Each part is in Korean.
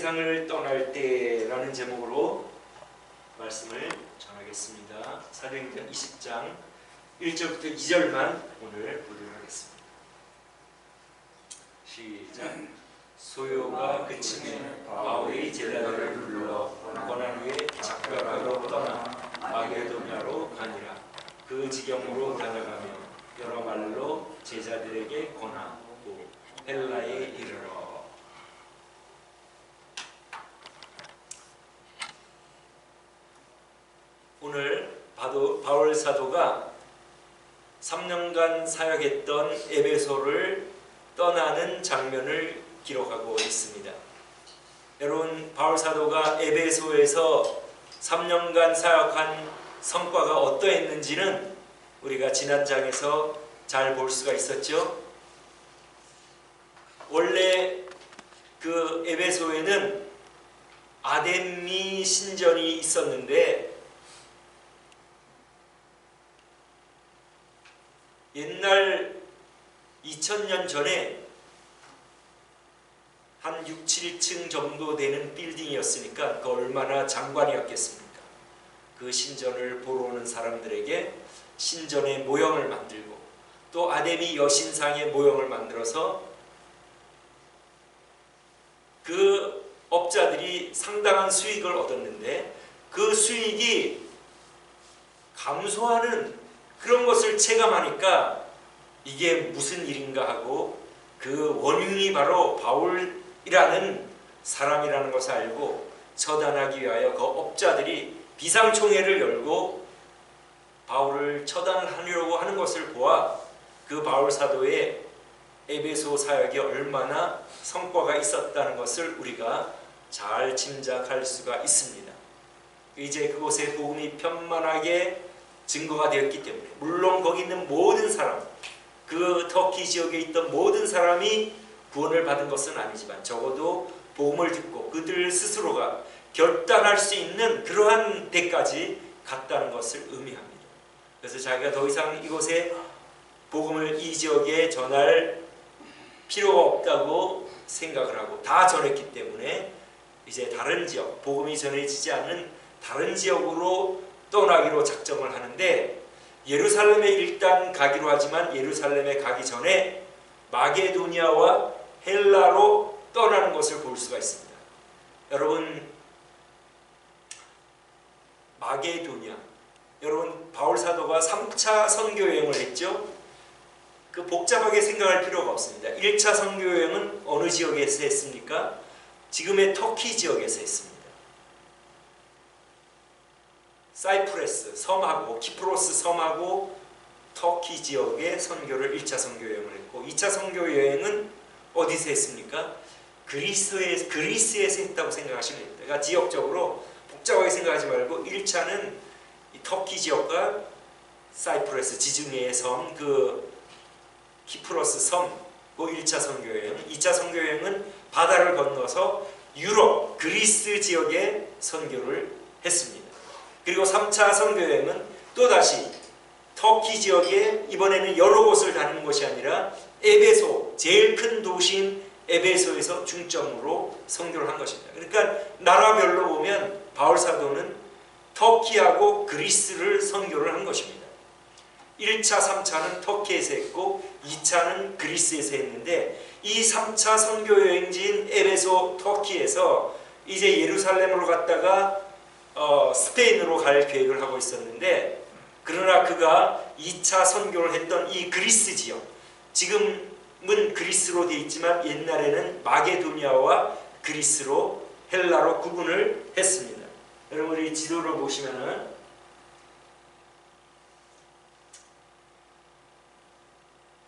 세상을 떠날 때라는 제목으로 말씀을 전하겠습니다. 사도행전 20장 1절부터 2절만 오늘 보도록 하겠습니다. 시작. 소요가 그치매 바울이 제자들을 불러 고난 후에 작별하러 떠나 마게도냐로 가니라. 그 지경으로 다녀가며 여러 말로 제자들에게 권하고 헬라에 이르러. 오늘 바울 사도가 3년간 사역했던 에베소를 떠나는 장면을 기록하고 있습니다. 여러분, 바울 사도가 에베소에서 3년간 사역한 성과가 어떠했는지는 우리가 지난 장에서 잘 볼 수가 있었죠. 원래 그 에베소에는 아데미 신전이 있었는데 옛날 2000년 전에 한 6, 7층 정도 되는 빌딩이었으니까 그 얼마나 장관이었겠습니까? 그 신전을 보러 오는 사람들에게 신전의 모형을 만들고 또 아데미 여신상의 모형을 만들어서 그 업자들이 상당한 수익을 얻었는데 그 수익이 감소하는 그런 것을 체감하니까 이게 무슨 일인가 하고 그 원흉이 바로 바울이라는 사람이라는 것을 알고 처단하기 위하여 그 업자들이 비상총회를 열고 바울을 처단하려고 하는 것을 보아 그 바울 사도의 에베소 사역이 얼마나 성과가 있었다는 것을 우리가 잘 짐작할 수가 있습니다. 이제 그곳에 복음이 편만하게 증거가 되었기 때문에 물론 거기 있는 모든 사람, 그 터키 지역에 있던 모든 사람이 구원을 받은 것은 아니지만 적어도 복음을 듣고 그들 스스로가 결단할 수 있는 그러한 데까지 갔다는 것을 의미합니다. 그래서 자기가 더 이상 이곳에 복음을 이 지역에 전할 필요가 없다고 생각을 하고 다 전했기 때문에 이제 다른 지역, 복음이 전해지지 않는 다른 지역으로 떠나기로 작정을 하는데 예루살렘에 일단 가기로 하지만 예루살렘에 가기 전에 마게도니아와 헬라로 떠나는 것을 볼 수가 있습니다. 여러분, 마게도니아, 여러분 바울 사도가 3차 선교 여행을 했죠. 그 복잡하게 생각할 필요가 없습니다. 1차 선교 여행은 어느 지역에서 했습니까? 지금의 터키 지역에서 했습니다. 사이프레스 섬하고 키프로스 섬하고 터키 지역의 선교를 1차 선교 여행을 했고 2차 선교 여행은 어디서 했습니까? 그리스에서 했다고 생각하시면 됩니다. 그러니까 지역적으로 복잡하게 생각하지 말고 1차는 이 터키 지역과 사이프레스 지중해의 섬, 그 키프로스 섬, 그 1차 선교 여행. 2차 선교 여행은 바다를 건너서 유럽, 그리스 지역에 선교를 했습니다. 그리고 3차 선교여행은 또다시 터키 지역에 이번에는 여러 곳을 다니는 것이 아니라 에베소, 제일 큰 도시인 에베소에서 중점으로 선교를 한 것입니다. 그러니까 나라별로 보면 바울 사도는 터키하고 그리스를 선교를 한 것입니다. 1차, 3차는 터키에서 했고 2차는 그리스에서 했는데 이 3차 선교여행지인 에베소, 터키에서 이제 예루살렘으로 갔다가 스페인으로 갈 계획을 하고 있었는데 그러나 그가 2차 선교를 했던 이 그리스 지역, 지금은 그리스로 되어 있지만 옛날에는 마게도니아와 그리스로 헬라로 구분을 했습니다. 여러분 우리 지도를 보시면은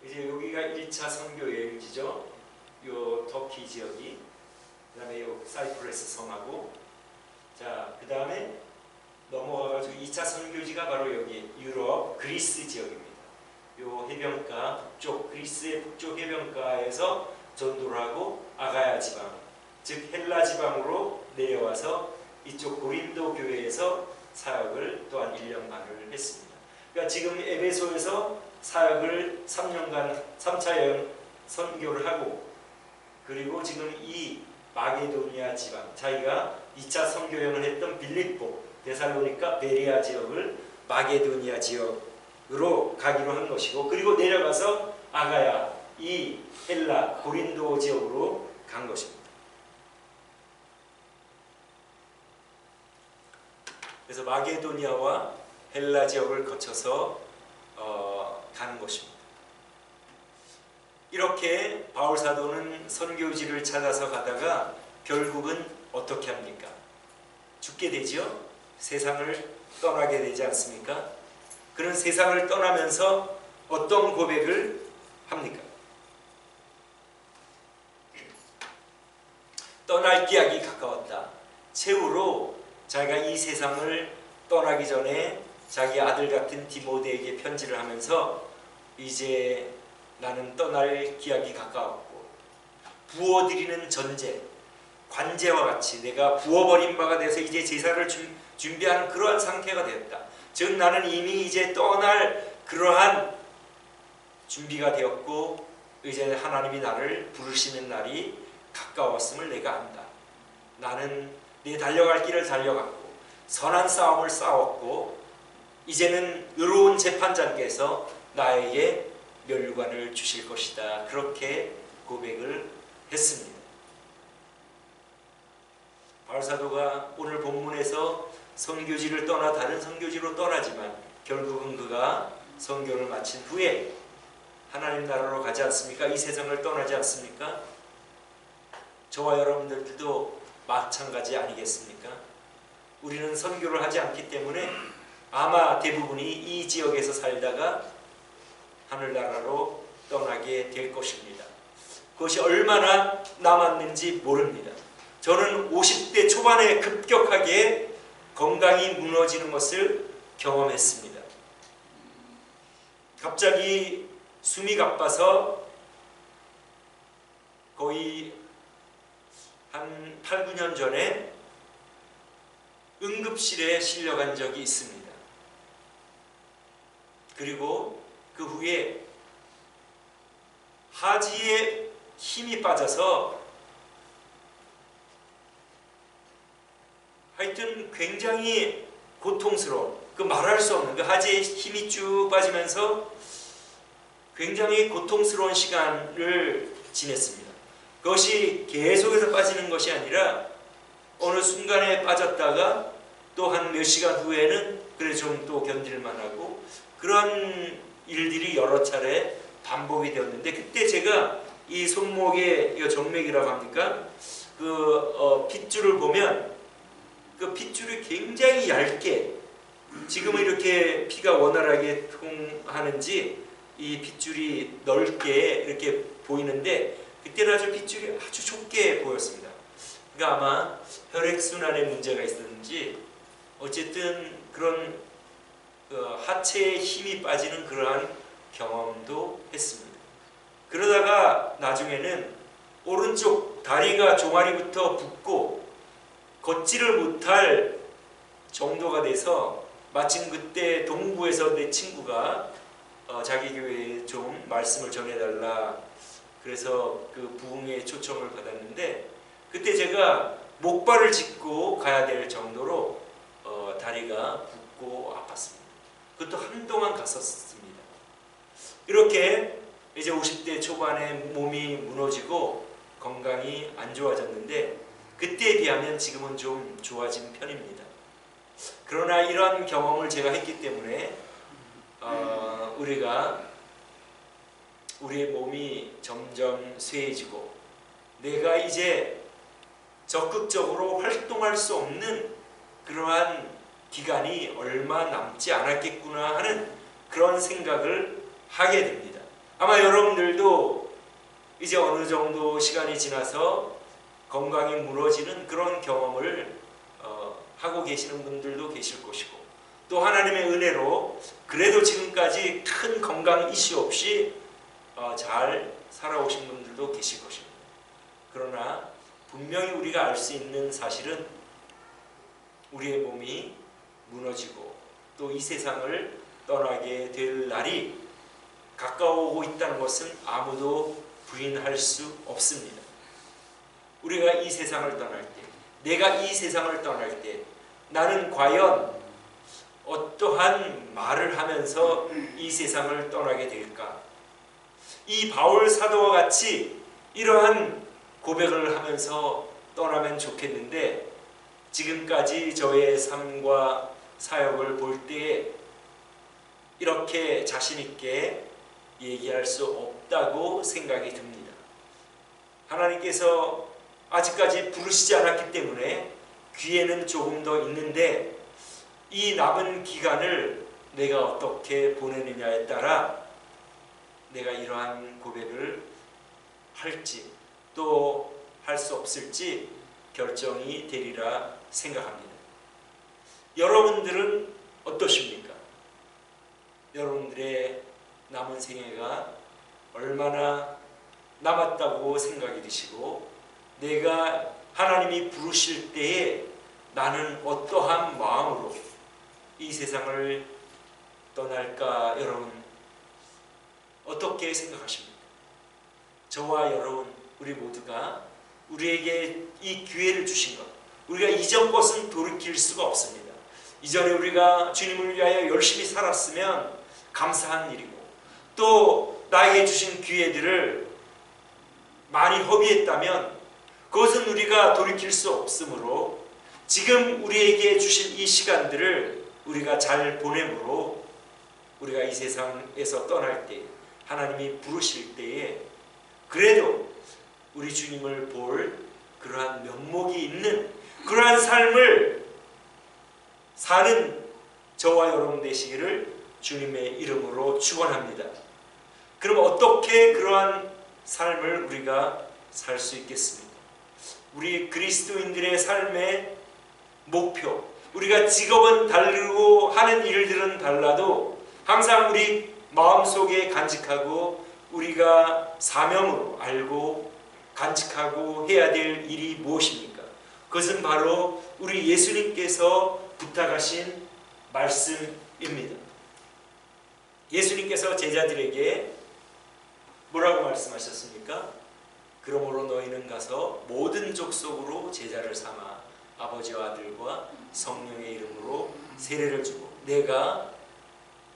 이제 여기가 1차 선교 여행지죠. 요 터키 지역이, 그 다음에 요 사이프레스 섬하고, 자, 그 다음에 넘어가가지고 2차 선교지가 바로 여기 유럽 그리스 지역입니다. 요 해변가 북쪽, 그리스의 북쪽 해변가에서 전도를 하고 아가야 지방, 즉 헬라 지방으로 내려와서 이쪽 고린도 교회에서 사역을 또한 1년 반을 했습니다. 그러니까 지금 에베소에서 사역을 3년간 3차 여행 선교를 하고, 그리고 지금 이 마게도니아 지방, 자기가 2차 선교 여행을 했던 빌립보, 데살로니가, 베레아 지역을 마게도니아 지역으로 가기로 한 것이고, 그리고 내려가서 아가야, 이 헬라, 고린도 지역으로 간 것입니다. 그래서 마게도니아와 헬라 지역을 거쳐서 가는 것입니다. 이렇게 바울 사도는 선교지를 찾아서 가다가 결국은 어떻게 합니까? 죽게 되지요? 세상을 떠나게 되지 않습니까? 그런 세상을 떠나면서 어떤 고백을 합니까? 떠날 기약이 가까웠다. 최후로 자기가 이 세상을 떠나기 전에 자기 아들 같은 디모데에게 편지를 하면서 이제 나는 떠날 기약이 가까웠고 부어드리는 전제, 관제와 같이 내가 부어버린 바가 돼서 이제 제사를 준비하는 그러한 상태가 되었다. 즉 나는 이미 이제 떠날 그러한 준비가 되었고 이제 하나님이 나를 부르시는 날이 가까웠음을 내가 안다. 나는 내 달려갈 길을 달려갔고 선한 싸움을 싸웠고 이제는 의로운 재판장께서 나에게 멸류관을 주실 것이다. 그렇게 고백을 했습니다. 바울 사도가 오늘 본문에서 선교지를 떠나 다른 선교지로 떠나지만 결국은 그가 선교를 마친 후에 하나님 나라로 가지 않습니까? 이 세상을 떠나지 않습니까? 저와 여러분들도 마찬가지 아니겠습니까? 우리는 선교를 하지 않기 때문에 아마 대부분이 이 지역에서 살다가 하늘나라로 떠나게 될 것입니다. 그것이 얼마나 남았는지 모릅니다. 저는 50대 초반에 급격하게 건강이 무너지는 것을 경험했습니다. 갑자기 숨이 가빠서 거의 한 8, 9년 전에 응급실에 실려간 적이 있습니다. 그리고 그 후에 하지에 힘이 빠져서 하여튼 굉장히 고통스러운, 그 말할 수 없는 그 하지에 힘이 쭉 빠지면서 굉장히 고통스러운 시간을 지냈습니다. 그것이 계속해서 빠지는 것이 아니라 어느 순간에 빠졌다가 또 한 몇 시간 후에는 그래 좀 또 견딜만 하고 그런 일들이 여러 차례 반복이 되었는데 그때 제가 이 손목에 이 정맥이라고 합니까? 그 핏줄을 보면 그 핏줄이 굉장히 얇게 지금은 이렇게 피가 원활하게 통하는지 이 핏줄이 넓게 이렇게 보이는데 그때는 아주 핏줄이 아주 좁게 보였습니다. 그러니까 아마 혈액순환에 문제가 있었는지 어쨌든 그런 하체에 힘이 빠지는 그러한 경험도 했습니다. 그러다가 나중에는 오른쪽 다리가 종아리부터 붓고 걷지를 못할 정도가 돼서 마침 그때 동부에서 내 친구가 자기 교회에 좀 말씀을 전해달라 그래서 그 부흥회 초청을 받았는데 그때 제가 목발을 짚고 가야 될 정도로 다리가 붓고 아팠습니다. 그것도 한동안 갔었습니다. 이렇게 이제 50대 초반에 몸이 무너지고 건강이 안 좋아졌는데 그때에 비하면 지금은 좀 좋아진 편입니다. 그러나 이런 경험을 제가 했기 때문에 우리의 몸이 점점 쇠해지고 내가 이제 적극적으로 활동할 수 없는 그러한 기간이 얼마 남지 않았겠구나 하는 그런 생각을 하게 됩니다. 아마 여러분들도 이제 어느 정도 시간이 지나서 건강이 무너지는 그런 경험을 하고 계시는 분들도 계실 것이고 또 하나님의 은혜로 그래도 지금까지 큰 건강 이슈 없이 잘 살아오신 분들도 계실 것입니다. 그러나 분명히 우리가 알 수 있는 사실은 우리의 몸이 무너지고 또 이 세상을 떠나게 될 날이 가까워오고 있다는 것은 아무도 부인할 수 없습니다. 우리가 이 세상을 떠날 때, 내가 이 세상을 떠날 때 나는 과연 어떠한 말을 하면서 이 세상을 떠나게 될까? 이 바울 사도와 같이 이러한 고백을 하면서 떠나면 좋겠는데, 지금까지 저의 삶과 사역을 볼 때에 이렇게 자신 있게 얘기할 수 없다고 생각이 듭니다. 하나님께서 아직까지 부르시지 않았기 때문에 기회는 조금 더 있는데, 이 남은 기간을 내가 어떻게 보내느냐에 따라 내가 이러한 고백을 할지 또 할 수 없을지 결정이 되리라 생각합니다. 여러분들은 어떠십니까? 여러분들의 남은 생애가 얼마나 남았다고 생각이 드시고, 내가 하나님이 부르실 때에 나는 어떠한 마음으로 이 세상을 떠날까? 여러분 어떻게 생각하십니까? 저와 여러분 우리 모두가 우리에게 이 기회를 주신 것, 우리가 이전 것은 돌이킬 수가 없습니다. 이전에 우리가 주님을 위하여 열심히 살았으면 감사한 일이고, 또 나에게 주신 기회들을 많이 허비했다면 그것은 우리가 돌이킬 수 없으므로, 지금 우리에게 주신 이 시간들을 우리가 잘 보내므로 우리가 이 세상에서 떠날 때, 하나님이 부르실 때에 그래도 우리 주님을 볼 그러한 면목이 있는 그러한 삶을 사는 저와 여러분 되시기를 주님의 이름으로 축원합니다. 그럼 어떻게 그러한 삶을 우리가 살 수 있겠습니까? 우리 그리스도인들의 삶의 목표, 우리가 직업은 다르고 하는 일들은 달라도 항상 우리 마음속에 간직하고 우리가 사명으로 알고 간직하고 해야 될 일이 무엇입니까? 그것은 바로 우리 예수님께서 부탁하신 말씀입니다. 예수님께서 제자들에게 뭐라고 말씀하셨습니까? 그러므로 너희는 가서 모든 족속으로 제자를 삼아 아버지와 아들과 성령의 이름으로 세례를 주고 내가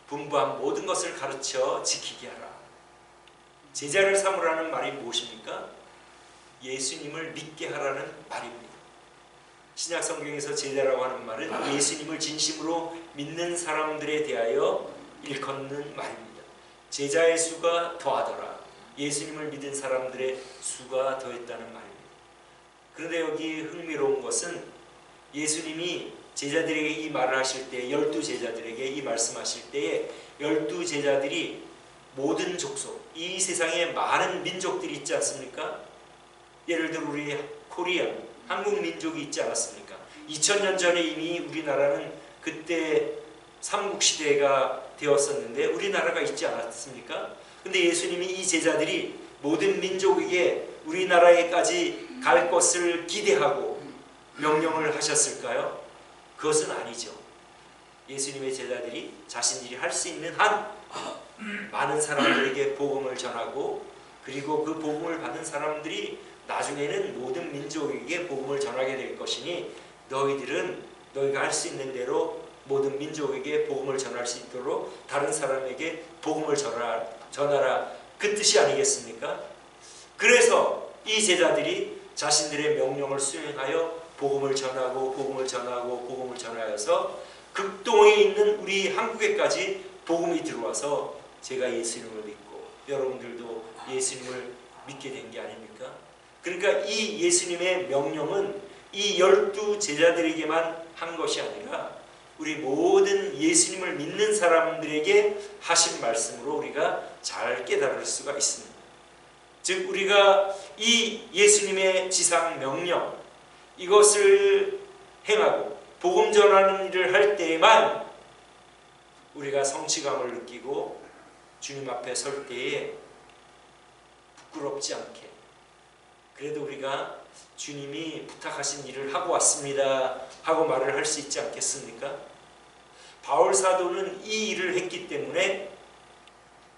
분부한 모든 것을 가르쳐 지키게 하라. 제자를 삼으라는 말이 무엇입니까? 예수님을 믿게 하라는 말입니다. 신약 성경에서 제자라고 하는 말은 예수님을 진심으로 믿는 사람들에 대하여 일컫는 말입니다. 제자의 수가 더하더라. 예수님을 믿은 사람들의 수가 더했다는 말입니다. 그런데 여기 흥미로운 것은 예수님이 제자들에게 이 말을 하실 때, 12제자들에게 이 말씀하실 때에 12제자들이 모든 족속, 이 세상에 많은 민족들이 있지 않습니까? 예를 들어 우리 코리아, 한국 민족이 있지 않았습니까? 2000년 전에 이미 우리나라는 그때 삼국시대가 되었었는데 우리나라가 있지 않았습니까? 근데 예수님이 이 제자들이 모든 민족에게 우리나라에까지 갈 것을 기대하고 명령을 하셨을까요? 그것은 아니죠. 예수님의 제자들이 자신들이 할 수 있는 한 많은 사람들에게 복음을 전하고, 그리고 그 복음을 받은 사람들이 나중에는 모든 민족에게 복음을 전하게 될 것이니 너희가 할 수 있는 대로 모든 민족에게 복음을 전할 수 있도록 다른 사람에게 복음을 전하라. 그 뜻이 아니겠습니까? 그래서 이 제자들이 자신들의 명령을 수행하여 복음을 전하여서 극동에 있는 우리 한국에까지 복음이 들어와서 제가 예수님을 믿고 여러분들도 예수님을 믿게 된 게 아닙니까? 그러니까 이 예수님의 명령은 이 12제자들에게만 한 것이 아니라 우리 모든 예수님을 믿는 사람들에게 하신 말씀으로 우리가 잘 깨달을 수가 있습니다. 즉 우리가 이 예수님의 지상 명령, 이것을 행하고 복음 전하는 일을 할 때에만 우리가 성취감을 느끼고 주님 앞에 설 때에 부끄럽지 않게, 그래도 우리가 주님이 부탁하신 일을 하고 왔습니다 하고 말을 할 수 있지 않겠습니까? 바울 사도는 이 일을 했기 때문에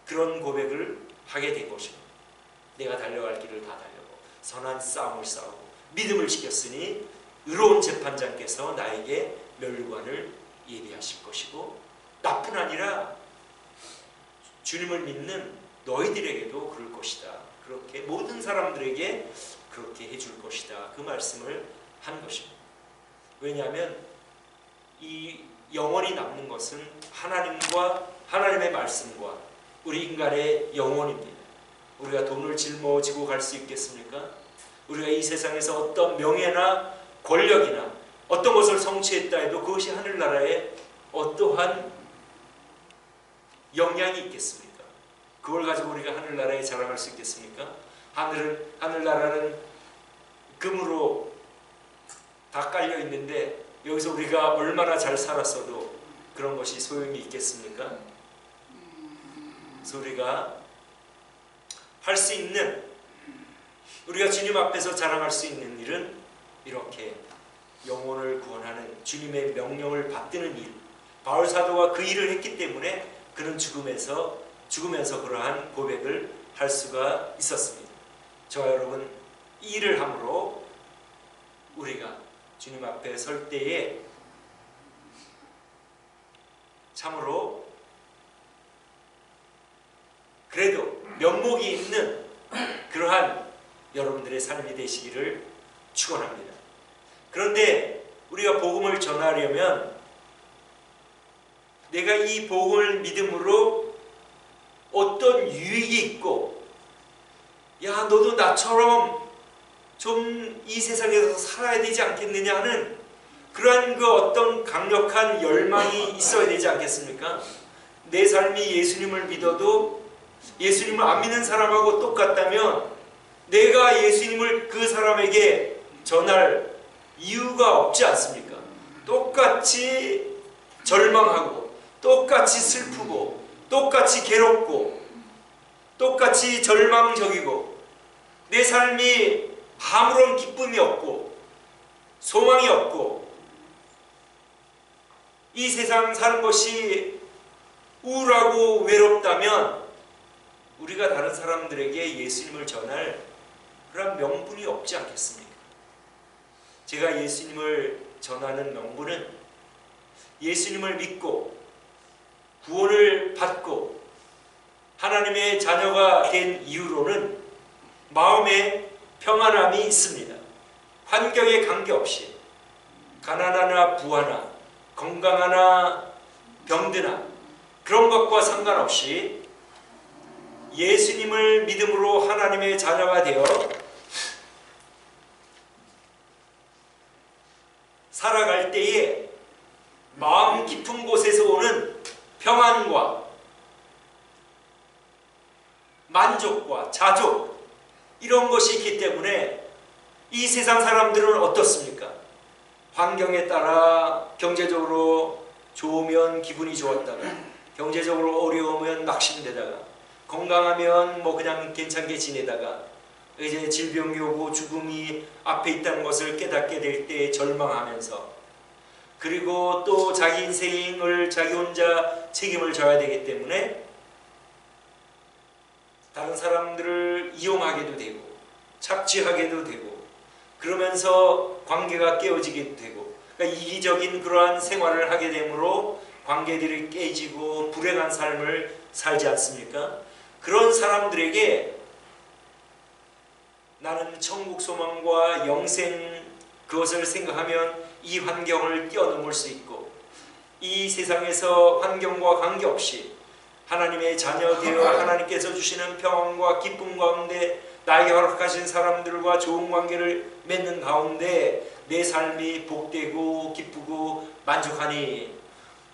그런 고백을 하게 된 것입니다. 내가 달려갈 길을 다 달려고 선한 싸움을 싸우고 믿음을 지켰으니 의로운 재판장께서 나에게 멸관을 예비하실 것이고 나뿐 아니라 주님을 믿는 너희들에게도 그럴 것이다. 그렇게 모든 사람들에게 그렇게 해줄 것이다. 그 말씀을 한 것입니다. 왜냐하면 이 영원히 남는 것은 하나님의 말씀과 우리 인간의 영혼입니다. 우리가 돈을 짊어지고 갈 수 있겠습니까? 우리가 이 세상에서 어떤 명예나 권력이나 어떤 것을 성취했다 해도 그것이 하늘나라에 어떠한 영향이 있겠습니까? 그걸 가지고 우리가 하늘나라에 자랑할 수 있겠습니까? 하늘나라는 금으로 다 깔려 있는데 여기서 우리가 얼마나 잘 살았어도 그런 것이 소용이 있겠습니까? 그래서 우리가 할 수 있는, 우리가 주님 앞에서 자랑할 수 있는 일은 이렇게 영혼을 구원하는 주님의 명령을 받드는 일. 바울 사도가 그 일을 했기 때문에 그는 죽으면서 그러한 고백을 할 수가 있었습니다. 저와 여러분, 이 일을 함으로 우리가 주님 앞에 설 때에 참으로 그래도 면목이 있는 그러한 여러분들의 삶이 되시기를 축원합니다. 그런데 우리가 복음을 전하려면 내가 이 복음을 믿음으로 어떤 유익이 있고, 야 너도 나처럼 좀 이 세상에서 살아야 되지 않겠느냐 하는 그러한 그 어떤 강력한 열망이 있어야 되지 않겠습니까? 내 삶이 예수님을 믿어도 예수님을 안 믿는 사람하고 똑같다면 내가 예수님을 그 사람에게 전할 이유가 없지 않습니까? 똑같이 절망하고 똑같이 슬프고 똑같이 괴롭고 똑같이 절망적이고 내 삶이 아무런 기쁨이 없고 소망이 없고 이 세상 사는 것이 우울하고 외롭다면 우리가 다른 사람들에게 예수님을 전할 그런 명분이 없지 않겠습니까? 제가 예수님을 전하는 명분은 예수님을 믿고 구원을 받고 하나님의 자녀가 된 이후로는 마음에 평안함이 있습니다. 환경에 관계없이 가난하나 부하나 건강하나 병드나 그런 것과 상관없이 예수님을 믿음으로 하나님의 자녀가 되어 살아갈 때에 마음 깊은 곳에서 오는 평안과 만족과 자족 이런 것이 있기 때문에 이 세상 사람들은 어떻습니까? 환경에 따라 경제적으로 좋으면 기분이 좋았다가 경제적으로 어려우면 낙심되다가 건강하면 뭐 그냥 괜찮게 지내다가 이제 질병이 오고 죽음이 앞에 있다는 것을 깨닫게 될 때 절망하면서 그리고 또 자기 인생을 자기 혼자 책임을 져야 되기 때문에 다른 사람들을 이용하게도 되고 착취하게도 되고 그러면서 관계가 깨어지게 되고 그러니까 이기적인 그러한 생활을 하게 되므로 관계들이 깨지고 불행한 삶을 살지 않습니까? 그런 사람들에게 나는 천국 소망과 영생 그것을 생각하면 이 환경을 뛰어넘을 수 있고 이 세상에서 환경과 관계없이 하나님의 자녀 되어 하나님께서 주시는 평안과 기쁨 가운데 나에게 허락하신 사람들과 좋은 관계를 맺는 가운데 내 삶이 복되고 기쁘고 만족하니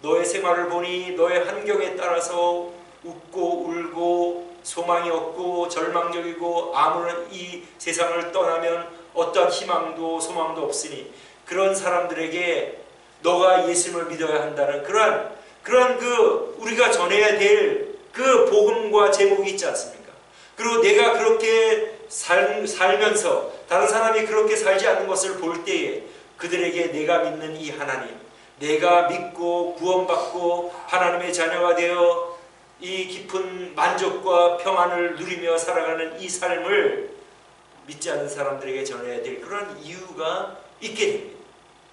너의 생활을 보니 너의 환경에 따라서 웃고 울고 소망이 없고 절망적이고 아무런 이 세상을 떠나면 어떠한 희망도 소망도 없으니 그런 사람들에게 너가 예수님을 믿어야 한다는 그러한 그 우리가 전해야 될 그 복음과 제목이 있지 않습니까? 그리고 내가 그렇게 살면서 다른 사람이 그렇게 살지 않는 것을 볼 때에 그들에게 내가 믿는 이 하나님, 내가 믿고 구원받고 하나님의 자녀가 되어 이 깊은 만족과 평안을 누리며 살아가는 이 삶을 믿지 않는 사람들에게 전해야 될 그런 이유가 있게 됩니다.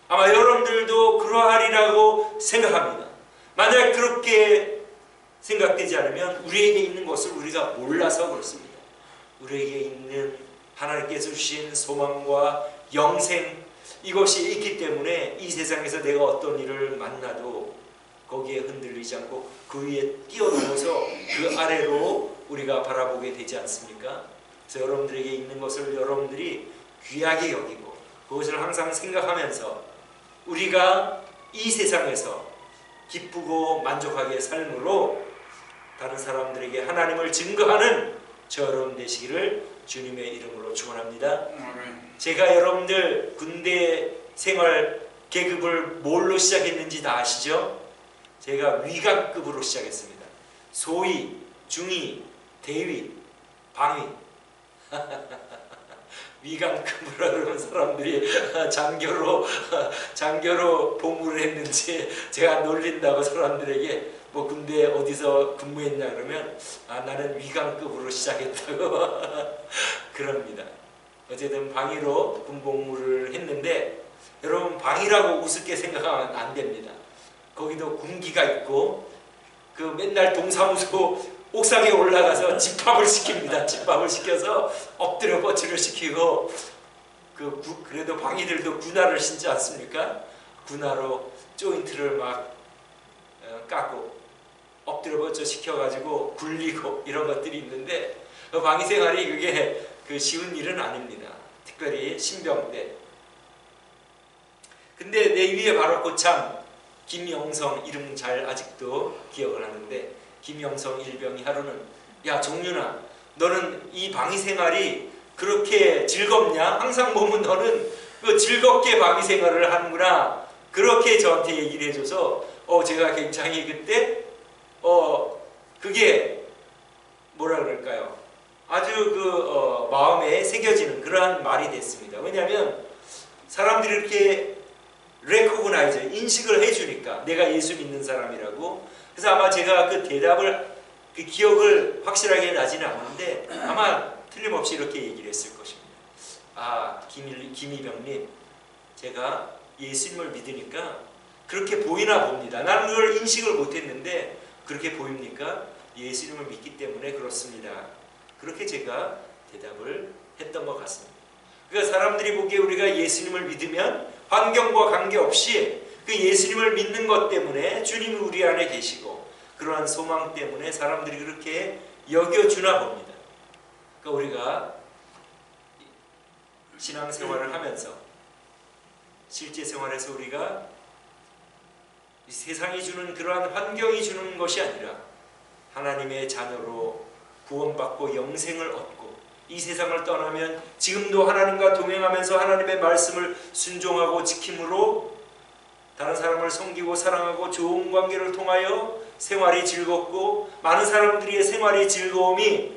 아마 여러분들도 그러하리라고 생각합니다. 만약 그렇게 생각되지 않으면 우리에게 있는 것을 우리가 몰라서 그렇습니다. 우리에게 있는 하나님께서 주신 소망과 영생, 이것이 있기 때문에 이 세상에서 내가 어떤 일을 만나도 거기에 흔들리지 않고 그 위에 뛰어넘어서 그 아래로 우리가 바라보게 되지 않습니까? 그래서 여러분들에게 있는 것을 여러분들이 귀하게 여기고 그것을 항상 생각하면서 우리가 이 세상에서 기쁘고 만족하게 삶으로 다른 사람들에게 하나님을 증거하는 저 여러분 되시기를 주님의 이름으로 축원합니다. 제가 여러분들 군대 생활 계급을 뭘로 시작했는지 다 아시죠? 제가 위관급으로 시작했습니다. 소위, 중위, 대위, 방위. 위관급으로 그러면 사람들이 장교로 복무를 했는지 제가 놀린다고 사람들에게 뭐 군대 어디서 근무했냐 그러면 나는 위관급으로 시작했다고 그럽니다. 어쨌든 방위로 군복무를 했는데 여러분 방위라고 우습게 생각하면 안 됩니다. 거기도 군기가 있고 그 맨날 동사무소 옥상에 올라가서 집합을 시킵니다. 집합을 시켜서 엎드려 뻗치를 시키고 그래도 방위들도 군화를 신지 않습니까? 군화로 조인트를 막 깎고 엎드려 뻗쳐 시켜가지고 굴리고 이런 것들이 있는데 그 방위 생활이 그게 쉬운 일은 아닙니다. 특별히 신병 때. 근데 내 위에 바로 고참 김영성, 이름 잘 아직도 기억을 하는데 김영성 일병이 하루는 야 종윤아, 너는 이 방위 생활이 그렇게 즐겁냐? 항상 보면 너는 그 즐겁게 방위 생활을 하는구나. 그렇게 저한테 얘기를 해줘서 제가 굉장히 그때 그게 뭐라 그럴까요? 아주 마음에 새겨지는 그러한 말이 됐습니다. 왜냐하면 사람들이 이렇게 레코그나이즈, 인식을 해주니까 내가 예수 믿는 사람이라고. 그래서 아마 제가 그 대답을 그 기억을 확실하게 나지는 않는데 아마 틀림없이 이렇게 얘기를 했을 것입니다. 김이병님, 제가 예수님을 믿으니까 그렇게 보이나 봅니다. 나는 그걸 인식을 못했는데 그렇게 보입니까? 예수님을 믿기 때문에 그렇습니다. 그렇게 제가 대답을 했던 것 같습니다. 그러니까 사람들이 보기에 우리가 예수님을 믿으면 환경과 관계없이 그 예수님을 믿는 것 때문에 주님이 우리 안에 계시고 그러한 소망 때문에 사람들이 그렇게 여겨주나 봅니다. 그러니까 우리가 신앙생활을 하면서 실제 생활에서 우리가 세상이 주는 그러한 환경이 주는 것이 아니라 하나님의 자녀로 구원받고 영생을 얻고 이 세상을 떠나면 지금도 하나님과 동행하면서 하나님의 말씀을 순종하고 지킴으로 다른 사람을 섬기고 사랑하고 좋은 관계를 통하여 생활이 즐겁고 많은 사람들의 생활의 즐거움이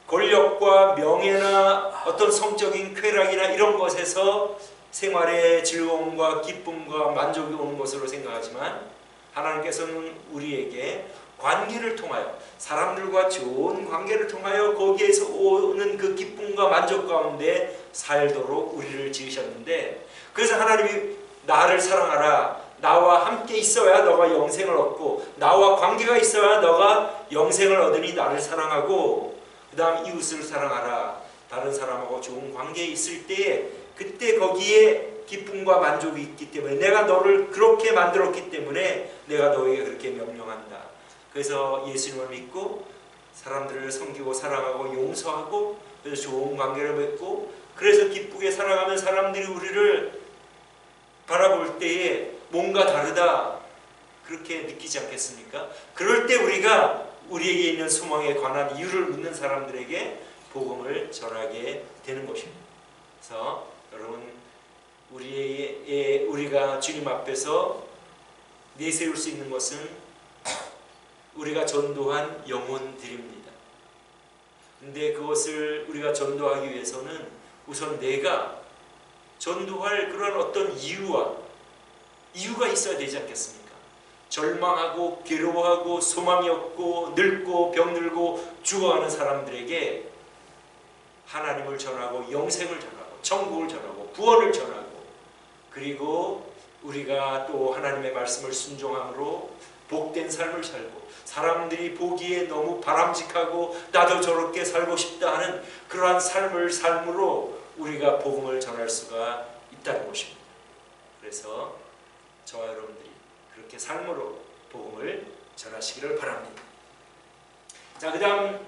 권력과 명예나 어떤 성적인 쾌락이나 이런 것에서 생활의 즐거움과 기쁨과 만족이 오는 것으로 생각하지만 하나님께서는 우리에게 관계를 통하여 사람들과 좋은 관계를 통하여 거기에서 오는 그 기쁨과 만족 가운데 살도록 우리를 지으셨는데 그래서 하나님이 나를 사랑하라. 나와 함께 있어야 너가 영생을 얻고 나와 관계가 있어야 너가 영생을 얻으니 나를 사랑하고 그 다음 이웃을 사랑하라. 다른 사람하고 좋은 관계에 있을 때에 그때 거기에 기쁨과 만족이 있기 때문에 내가 너를 그렇게 만들었기 때문에 내가 너에게 그렇게 명령한다. 그래서 예수님을 믿고 사람들을 섬기고 사랑하고 용서하고 그래서 좋은 관계를 맺고 그래서 기쁘게 살아가면 사람들이 우리를 바라볼 때에 뭔가 다르다 그렇게 느끼지 않겠습니까? 그럴 때 우리가 우리에게 있는 소망에 관한 이유를 묻는 사람들에게 복음을 전하게 되는 것입니다. 그래서 여러분 우리가 주님 앞에서 내세울 수 있는 것은 우리가 전도한 영혼들입니다. 근데 그것을 우리가 전도하기 위해서는 우선 내가 전도할 그런 어떤 이유가 있어야 되지 않겠습니까? 절망하고 괴로워하고 소망이 없고 늙고 병들고 죽어가는 사람들에게 하나님을 전하고 영생을 전하고 천국을 전하고 구원을 전하고 그리고 우리가 또 하나님의 말씀을 순종함으로 복된 삶을 살고 사람들이 보기에 너무 바람직하고 나도 저렇게 살고 싶다 하는 그러한 삶으로 우리가 복음을 전할 수가 있다는 것입니다. 그래서 저와 여러분들이 그렇게 삶으로 복음을 전하시기를 바랍니다. 자, 그 다음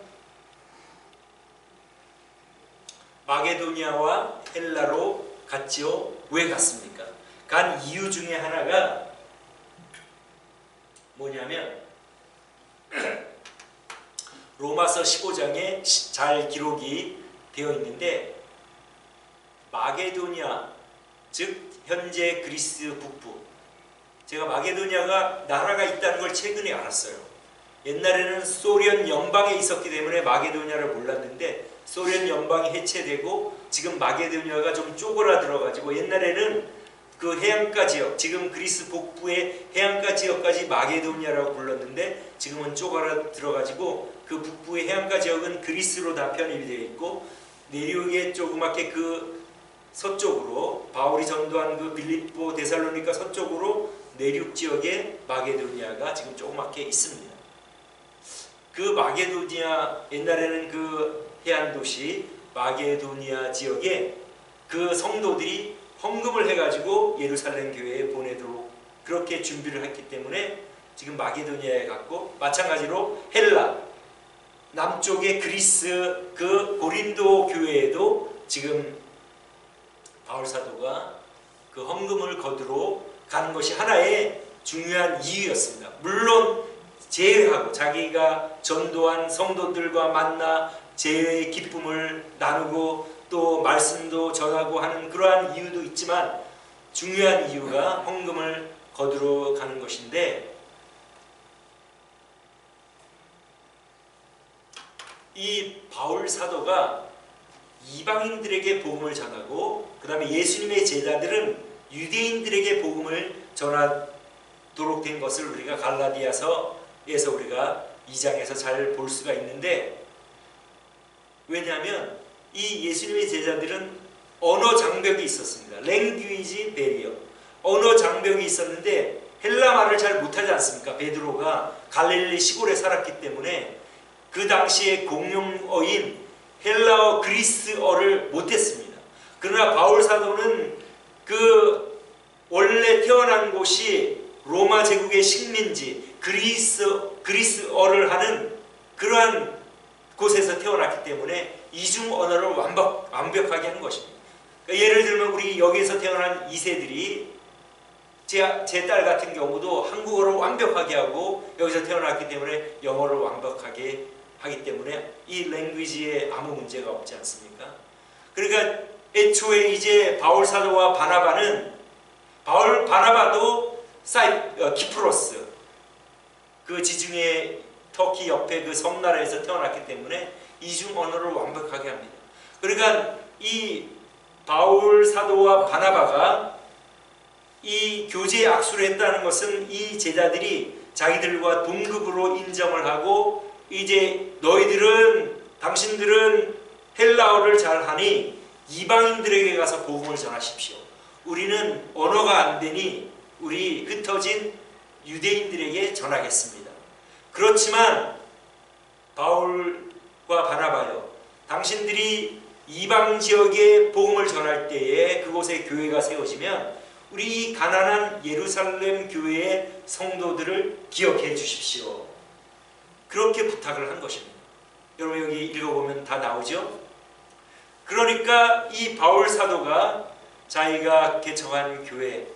마게도니아와 헬라로 갔지요. 왜 갔습니까? 간 이유 중에 하나가 뭐냐면 로마서 15장에 잘 기록이 되어 있는데 마게도니아, 즉 현재 그리스 북부, 제가 마게도니아가 나라가 있다는 걸 최근에 알았어요. 옛날에는 소련 연방에 있었기 때문에 마게도니아를 몰랐는데 소련 연방이 해체되고 지금 마게도니아가 좀 쪼그라들어가지고 옛날에는 그 해안가 지역, 지금 그리스 북부의 해안가 지역까지 마게도니아라고 불렀는데 지금은 쪼그라들어가지고 그 북부의 해안가 지역은 그리스로 다 편입이 되어 있고 내륙에 조그맣게 그 서쪽으로 바울이 전도한 그 빌립보 데살로니가 서쪽으로 내륙 지역에 마게도니아가 지금 조그맣게 있습니다. 그 마게도니아 옛날에는 그 해안 도시 마게도니아 지역에 그 성도들이 헌금을 해가지고 예루살렘 교회에 보내도록 그렇게 준비를 했기 때문에 지금 마게도니아에 갔고 마찬가지로 헬라 남쪽의 그리스 그 고린도 교회에도 지금 바울 사도가 그 헌금을 거두러 가는 것이 하나의 중요한 이유였습니다. 물론 제외하고 자기가 전도한 성도들과 만나 제외의 기쁨을 나누고 또 말씀도 전하고 하는 그러한 이유도 있지만 중요한 이유가 헌금을 거두러 가는 것인데 이 바울 사도가 이방인들에게 복음을 전하고 그 다음에 예수님의 제자들은 유대인들에게 복음을 전하도록 된 것을 우리가 갈라디아서에서 우리가 2장에서 잘 볼 수가 있는데 왜냐하면 이 예수님의 제자들은 언어 장벽이 있었습니다. 랭귀지 베리어, 언어 장벽이 있었는데 헬라 말을 잘 못하지 않습니까? 베드로가 갈릴리 시골에 살았기 때문에 그 당시에 공용어인 헬라어 그리스어를 못했습니다. 그러나 바울 사도는 그 원래 태어난 곳이 로마 제국의 식민지 그리스어를 하는 그러한 곳에서 태어났기 때문에 이중 언어를 완벽하게 한 것입니다. 그러니까 예를 들면 우리 여기에서 태어난 2세들이 제 딸 같은 경우도 한국어를 완벽하게 하고 여기서 태어났기 때문에 영어를 완벽하게 하기 때문에 이 랭귀지에 아무 문제가 없지 않습니까? 그러니까 애초에 이제 바울 사도와 바나바도 키프로스 그 지중해 터키 옆에 그 섬나라에서 태어났기 때문에 이중 언어를 완벽하게 합니다. 그러니까 이 바울 사도와 바나바가 이 교제 악수를 했다는 것은 이 제자들이 자기들과 동급으로 인정을 하고 이제 당신들은 헬라어를 잘하니 이방인들에게 가서 복음을 전하십시오. 우리는 언어가 안 되니 우리 흩어진 유대인들에게 전하겠습니다. 그렇지만 바울과 바나바여, 당신들이 이방 지역에 복음을 전할 때에 그곳에 교회가 세워지면 우리 가난한 예루살렘 교회의 성도들을 기억해 주십시오. 그렇게 부탁을 한 것입니다. 여러분 여기 읽어보면 다 나오죠? 그러니까 이 바울 사도가 자기가 개척한 교회,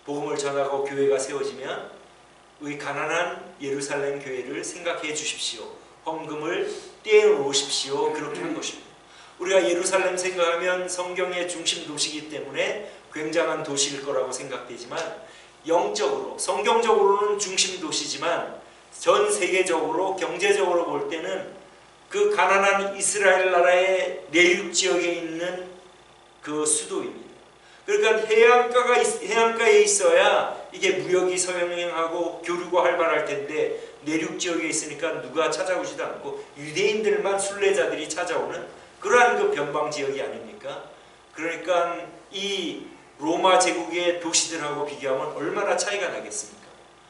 복음을 전하고 교회가 세워지면 우리 가난한 예루살렘 교회를 생각해 주십시오. 헌금을 떼어놓으십시오. 그렇게 한 것입니다. 우리가 예루살렘 생각하면 성경의 중심 도시이기 때문에 굉장한 도시일 거라고 생각되지만 영적으로, 성경적으로는 중심 도시지만 전 세계적으로 경제적으로 볼 때는 그 가난한 이스라엘 나라의 내륙 지역에 있는 그 수도입니다. 그러니까 해안가에 있어야 이게 무역이 서행하고 교류가 활발할 텐데 내륙 지역에 있으니까 누가 찾아오지도 않고 유대인들만 순례자들이 찾아오는 그러한 그 변방 지역이 아닙니까? 그러니까 이 로마 제국의 도시들하고 비교하면 얼마나 차이가 나겠습니까?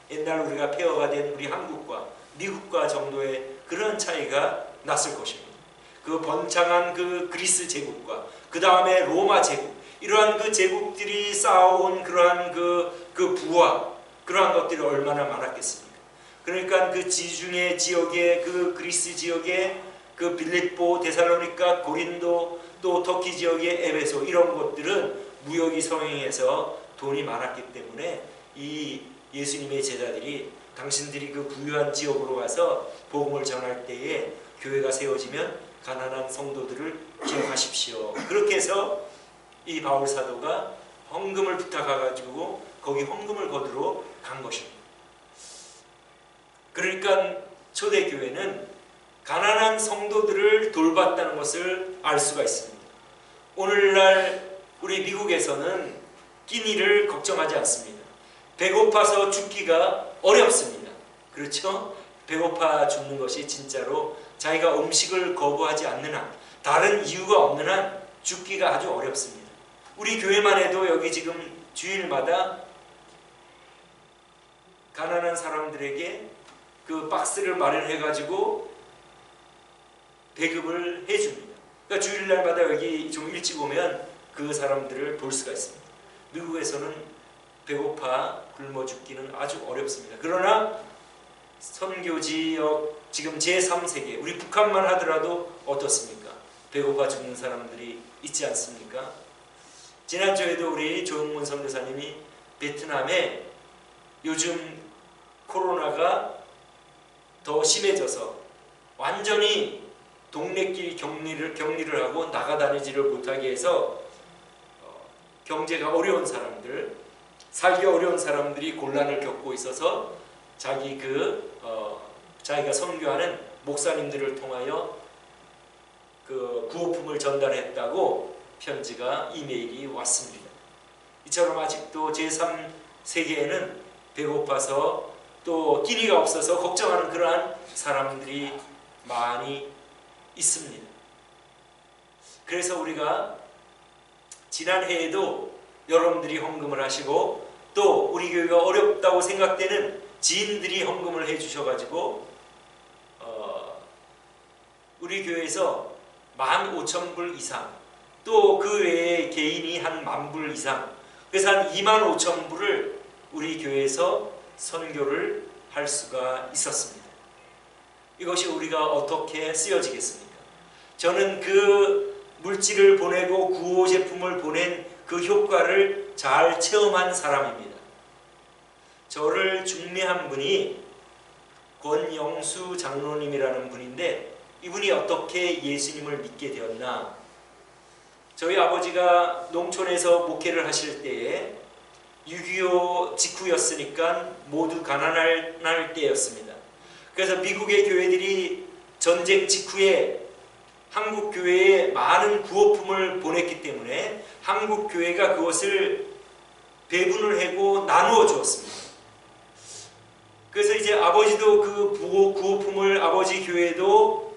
옛날 우리가 폐허가 된 우리 한국과 미국과 정도의 그런 차이가 났을 것입니다. 그 번창한 그 그리스 제국과 그 다음에 로마 제국, 이러한 그 제국들이 쌓아온 그러한 그 부와 그러한 것들이 얼마나 많았겠습니까? 그러니까 그 지중해 지역의 그 그리스 지역의 그 빌립보, 데살로니가, 고린도, 또 터키 지역의 에베소, 이런 곳들은 무역이 성행해서 돈이 많았기 때문에 이 예수님의 제자들이 당신들이 그 부유한 지역으로 가서 복음을 전할 때에 교회가 세워지면 가난한 성도들을 기억하십시오. 그렇게 해서 이 바울 사도가 헌금을 부탁해가지고 거기 헌금을 거두러 간 것입니다. 그러니까 초대교회는 가난한 성도들을 돌봤다는 것을 알 수가 있습니다. 오늘날 우리 미국에서는 끼니를 걱정하지 않습니다. 배고파서 죽기가 어렵습니다. 그렇죠? 배고파 죽는 것이 진짜로 자기가 음식을 거부하지 않는 한, 다른 이유가 없는 한 죽기가 아주 어렵습니다. 우리 교회만 해도 여기 지금 주일마다 가난한 사람들에게 그 박스를 마련해가지고 배급을 해줍니다. 그러니까 주일날마다 여기 좀 일찍 오면 그 사람들을 볼 수가 있습니다. 미국에서는 배고파 굶어 죽기는 아주 어렵습니다. 그러나 선교지역 지금 제3세계, 우리 북한만 하더라도 어떻습니까? 배고파 죽는 사람들이 있지 않습니까? 지난주에도 우리 조용문 선교사님이 베트남에 요즘 코로나가 더 심해져서 완전히 동네끼리 격리를 하고 나가다니지를 못하게 해서 경제가 어려운 사람들, 살기 어려운 사람들이 곤란을 겪고 있어서 자기가 선교하는 목사님들을 통하여 그 구호품을 전달했다고 편지가, 이메일이 왔습니다. 이처럼 아직도 제3세계에는 배고파서 또 끼니가 없어서 걱정하는 그러한 사람들이 많이 있습니다. 그래서 우리가 지난해에도 여러분들이 헌금을 하시고 또 우리 교회가 어렵다고 생각되는 지인들이 헌금을 해주셔가지고 우리 교회에서 15,000불 이상, 또 그 외에 개인이 한 10,000불 이상, 그래서 한 25,000불을 우리 교회에서 선교를 할 수가 있었습니다. 이것이 우리가 어떻게 쓰여지겠습니까? 저는 그 물질을 보내고 구호 제품을 보낸 그 효과를 잘 체험한 사람입니다. 저를 중매한 분이 권영수 장로님이라는 분인데, 이분이 어떻게 예수님을 믿게 되었나? 저희 아버지가 농촌에서 목회를 하실 때에 6.25 직후였으니까 모두 가난할 때였습니다. 그래서 미국의 교회들이 전쟁 직후에 한국 교회에 많은 구호품을 보냈기 때문에 한국 교회가 그것을 배분을 하고 나누어 주었습니다. 그래서 이제 아버지도 그 구호품을, 아버지 교회도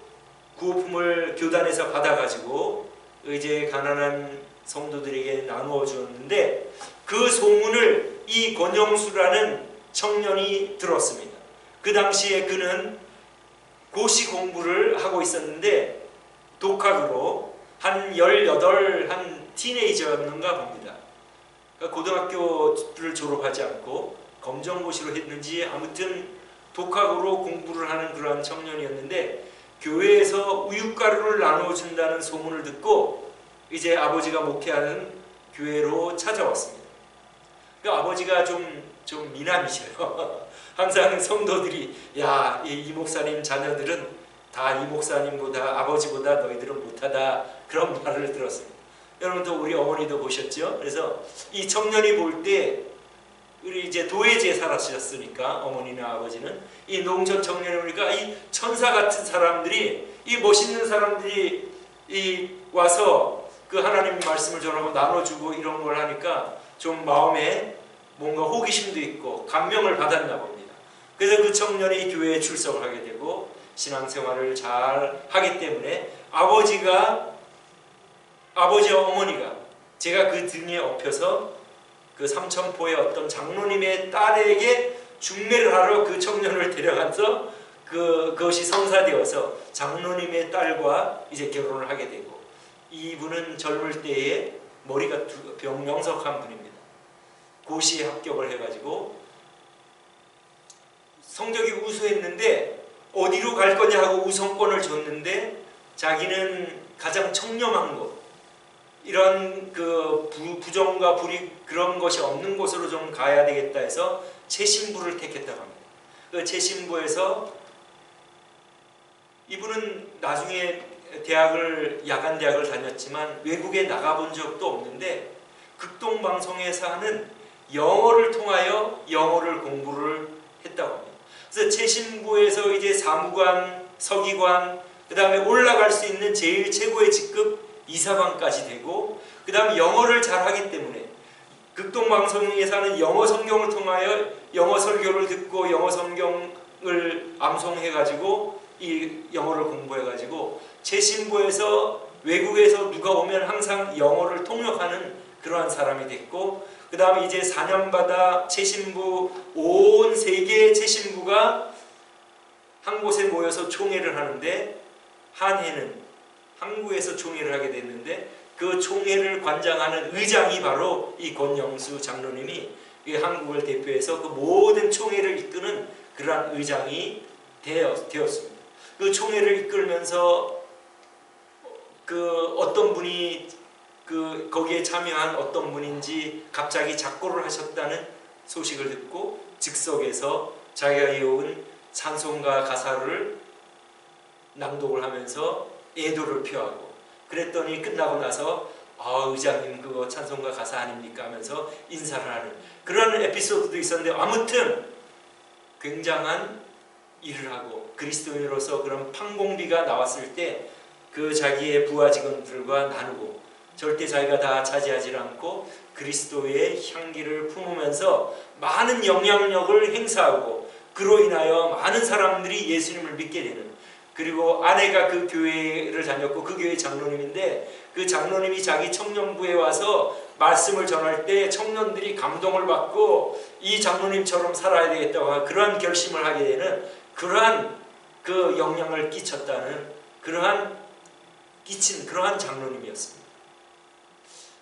구호품을 교단에서 받아가지고 이제 가난한 성도들에게 나누어 주었는데, 그 소문을 이 권영수라는 청년이 들었습니다. 그 당시에 그는 고시 공부를 하고 있었는데 독학으로 한 18, 한 티네이저였는가 봅니다. 그러니까 고등학교를 졸업하지 않고 검정고시로 했는지 아무튼 독학으로 공부를 하는 그러한 청년이었는데, 교회에서 우유가루를 나눠준다는 소문을 듣고 이제 아버지가 목회하는 교회로 찾아왔습니다. 그러니까 아버지가 좀 미남이셔요. 항상 성도들이, 야, 이 목사님 자녀들은 다 이 목사님보다, 아버지보다 너희들은 못하다, 그런 말을 들었습니다. 여러분도 우리 어머니도 보셨죠? 그래서 이 청년이 볼 때, 우리 이제 도예지에 살았으셨으니까 어머니나 아버지는, 이 농촌 청년이 보니까 이 천사 같은 사람들이, 이 멋있는 사람들이 와서 그 하나님 말씀을 전하고 나눠주고 이런 걸 하니까 좀 마음에 뭔가 호기심도 있고 감명을 받았나 봅니다. 그래서 그 청년이 교회에 출석을 하게 되고 신앙생활을 잘 하기 때문에 아버지가 아버지 어머니가 제가 그 등에 업혀서 그 삼천포의 어떤 장로님의 딸에게 중매를 하러 그 청년을 데려가서 그것이 성사되어서 장로님의 딸과 이제 결혼을 하게 되고, 이분은 젊을 때에 머리가 명석한 분입니다. 고시에 합격을 해가지고 성적이 우수했는데 어디로 갈 거냐 하고 우선권을 줬는데 자기는 가장 청렴한 곳, 이런 그 부정과 불이 그런 것이 없는 곳으로 좀 가야 되겠다 해서 채신부를 택했다고 합니다. 그 채신부에서 이분은 나중에 야간 대학을 다녔지만 외국에 나가본 적도 없는데 극동방송에서 하는 영어를 통하여 영어를 공부를 했다고 합니다. 그래서 채신부에서 이제 사무관, 서기관, 그 다음에 올라갈 수 있는 제일 최고의 직급 이사관까지 되고, 그 다음에 영어를 잘하기 때문에 극동방송에서 하는 영어 성경을 통하여 영어 설교를 듣고 영어 성경을 암송해가지고 이 영어를 공부해가지고 채신부에서 외국에서 누가 오면 항상 영어를 통역하는 그러한 사람이 됐고, 그 다음에 이제 4년마다 채신부, 온 세계의 채신부가 한 곳에 모여서 총회를 하는데, 한 해는 한국에서 총회를 하게 됐는데 그 총회를 관장하는 의장이 바로 이 권영수 장로님이 한국을 대표해서 그 모든 총회를 이끄는 그러한 의장이 되었습니다. 그 총회를 이끌면서 그 어떤 분이 거기에 참여한 어떤 분인지 갑자기 작고를 하셨다는 소식을 듣고 즉석에서 자기가 이어온 찬송가 가사를 낭독을 하면서 애도를 표하고, 그랬더니 끝나고 나서 의장님 그거 찬송가 가사 아닙니까 하면서 인사를 하는 그런 에피소드도 있었는데, 아무튼 굉장한 일을 하고 그리스도인으로서 그런 판공비가 나왔을 때 그 자기의 부하 직원들과 나누고 절대 자기가 다 차지하지 않고 그리스도의 향기를 품으면서 많은 영향력을 행사하고 그로 인하여 많은 사람들이 예수님을 믿게 되는, 그리고 아내가 그 교회를 다녔고 그 교회 장로님인데 그 장로님이 자기 청년부에 와서 말씀을 전할 때 청년들이 감동을 받고 이 장로님처럼 살아야 되겠다고 그러한 결심을 하게 되는 그러한 그 영향을 끼친 그러한 장로님이었습니다.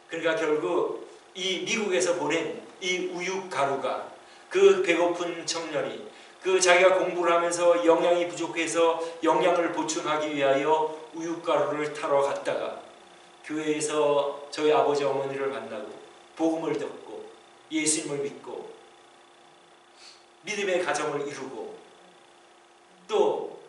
그러니까 결국 이 미국에서 보낸 이 우유 가루가 그 배고픈 청년이 그 자기가 공부를 하면서 영양이 부족해서 영양을 보충하기 위하여 우유가루를 타러 갔다가 교회에서 저희 아버지 어머니를 만나고 복음을 듣고 예수님을 믿고 믿음의 가정을 이루고 또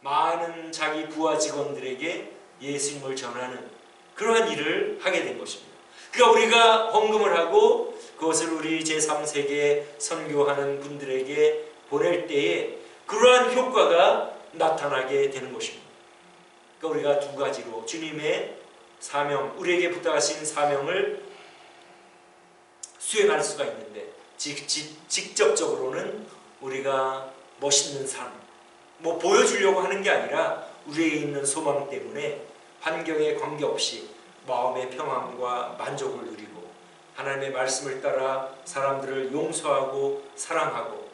많은 자기 부하 직원들에게 예수님을 전하는 그러한 일을 하게 된 것입니다. 그러니까 우리가 헌금을 하고 그것을 우리 제3세계 선교하는 분들에게 보낼 때에 그러한 효과가 나타나게 되는 것입니다. 그러니까 우리가 두 가지로 주님의 사명, 우리에게 부탁하신 사명을 수행할 수가 있는데, 직접적으로는 우리가 멋있는 삶, 보여주려고 하는 게 아니라 우리에게 있는 소망 때문에 환경에 관계없이 마음의 평안과 만족을 누리고 하나님의 말씀을 따라 사람들을 용서하고 사랑하고,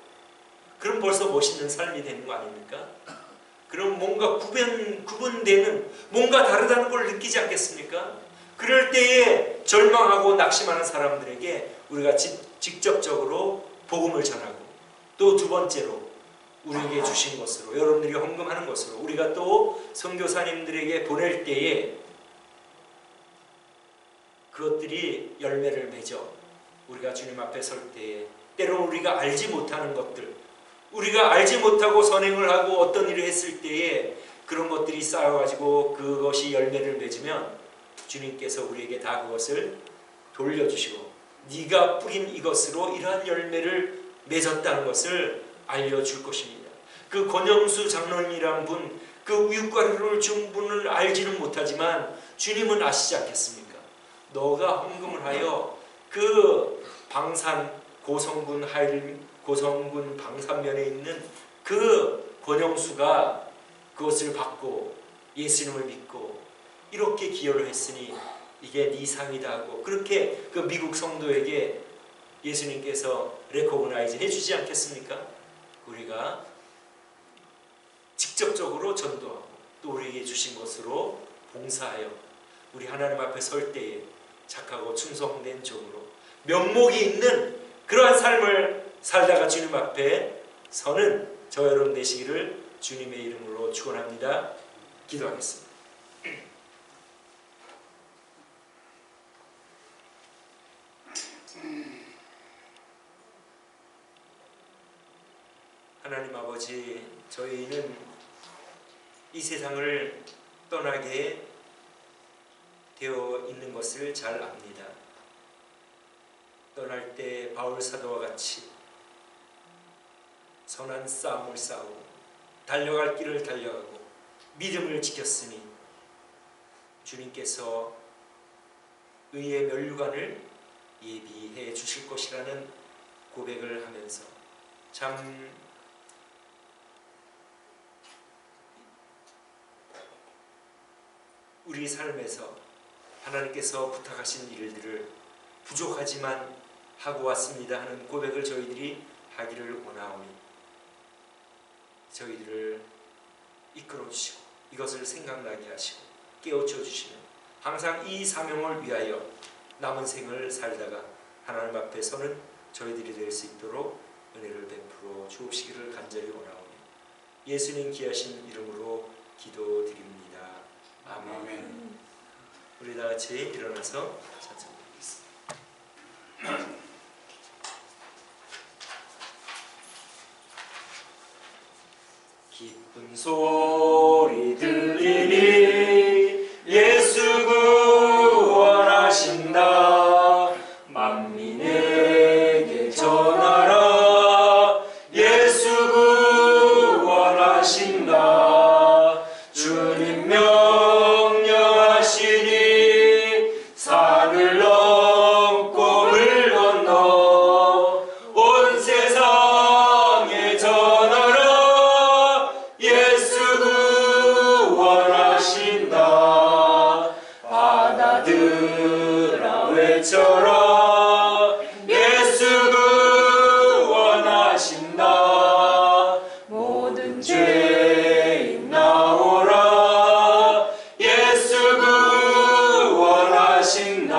그럼 벌써 멋있는 삶이 되는 거 아닙니까? 그럼 뭔가 구분되는 뭔가 다르다는 걸 느끼지 않겠습니까? 그럴 때에 절망하고 낙심하는 사람들에게 우리가 직접적으로 복음을 전하고, 또 두 번째로 우리에게 주신 것으로 여러분들이 헌금하는 것으로 우리가 또 선교사님들에게 보낼 때에 그것들이 열매를 맺어 우리가 주님 앞에 설 때에 때로 우리가 알지 못하는 것들, 우리가 알지 못하고 선행을 하고 어떤 일을 했을 때에 그런 것들이 쌓여가지고 그것이 열매를 맺으면 주님께서 우리에게 다 그것을 돌려주시고 네가 뿌린 이것으로 이러한 열매를 맺었다는 것을 알려줄 것입니다. 그 권영수 장로님이란 분, 그 우유가루를 준 분을 알지는 못하지만 주님은 아시지 않겠습니까? 너가 헌금을 하여 그 방산 고성군 방산면에 있는 그 권영수가 그것을 받고 예수님을 믿고 이렇게 기여를 했으니 이게 네 상이다 하고 그렇게 그 미국 성도에게 예수님께서 레코그나이즈 해주지 않겠습니까? 우리가 직접적으로 전도하고 또 우리에게 주신 것으로 봉사하여 우리 하나님 앞에 설 때에 착하고 충성된 종으로 면목이 있는 그러한 삶을 살다가 주님 앞에 서는 저 여러분 되시기를 주님의 이름으로 축원합니다. 기도하겠습니다. 하나님 아버지, 저희는 이 세상을 떠나게 되어 있는 것을 잘 압니다. 떠날 때 바울 사도와 같이 선한 싸움을 싸우고 달려갈 길을 달려가고 믿음을 지켰으니 주님께서 의의 면류관을 예비해 주실 것이라는 고백을 하면서 참 우리 삶에서 하나님께서 부탁하신 일들을 부족하지만 하고 왔습니다 하는 고백을 저희들이 하기를 원하오니 저희들을 이끌어 주시고 이것을 생각나게 하시고 깨우쳐 주시면 항상 이 사명을 위하여 남은 생을 살다가 하나님 앞에 서는 저희들이 될 수 있도록 은혜를 베풀어 주옵시기를 간절히 원하오니 예수님 귀하신 이름으로 기도드립니다. 아멘. 우리 다 같이 일어나서 찬송드리겠습니다. 기쁜 소리 들리니 예수 구원하신다. 만민에게 전하라. 예수 구원하신다. 주님 명령하시니 산을 넘고 물 건너 온 세상에 전하라. 예수 구원하신다. 받아들아 외쳐라. 예수 구원하신다. 모든 죄인 나오라. 예수 구원하신다.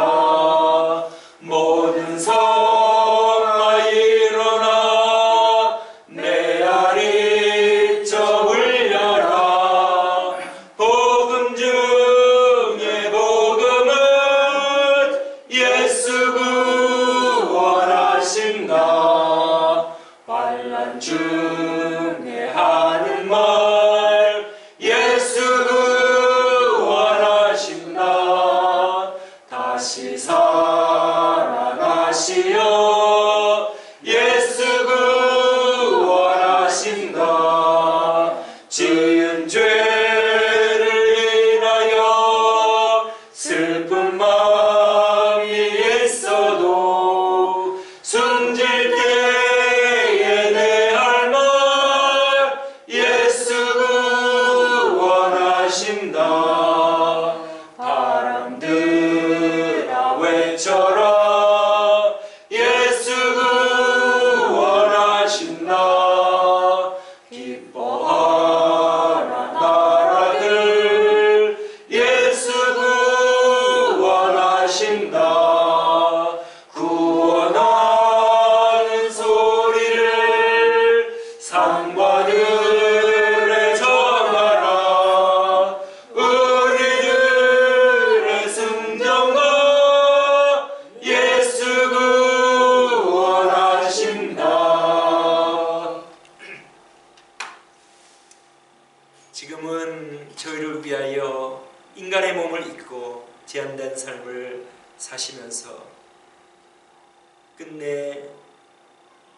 모든 성아 일어나 메아리 울려라. 복음 중에 복음은 예수 구원하신다. 환난 중에 하는 말 예수 구원하신다. 다시 살아나시어 예수 구원하신다. 지은 죄를 인하여 슬픈 마음이 있어도 숨질 때에 내 할 말 예수 구원하신다. 바람들아 외쳐라. 예수 구원하신다. 기뻐하라 나라들 예수 구원하신다. 구원하는 소리를 산과 들에 전하라. 우리들의 승정과 예수 구원하신다. 지금은 저희를 위하여 인간의 몸을 입고 제한된 삶을 사시면서 끝내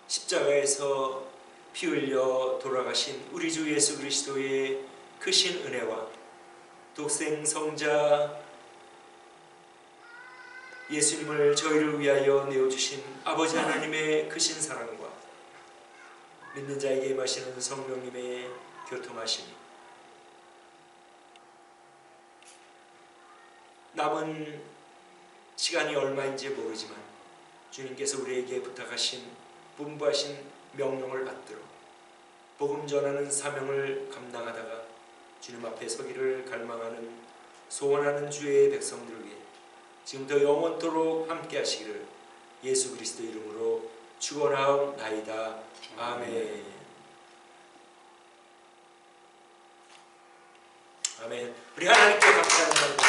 십자가에서 피 흘려 돌아가신 우리 주 예수 그리스도의 크신 은혜와 독생 성자 예수님을 저희를 위하여 내어주신 아버지 하나님의 크신 사랑과 믿는 자에게 임하시는 성령님의 교통하심이 남은 시간이 얼마인지 모르지만 주님께서 우리에게 부탁하신 분부하신 명령을 받들어 복음 전하는 사명을 감당하다가 주님 앞에 서기를 갈망하는 소원하는 주의 백성들을 위해 지금부터 영원토록 함께 하시기를 예수 그리스도 이름으로 축원하옵나이다. 아멘. 아멘. 우리 하나님께 감사합니다.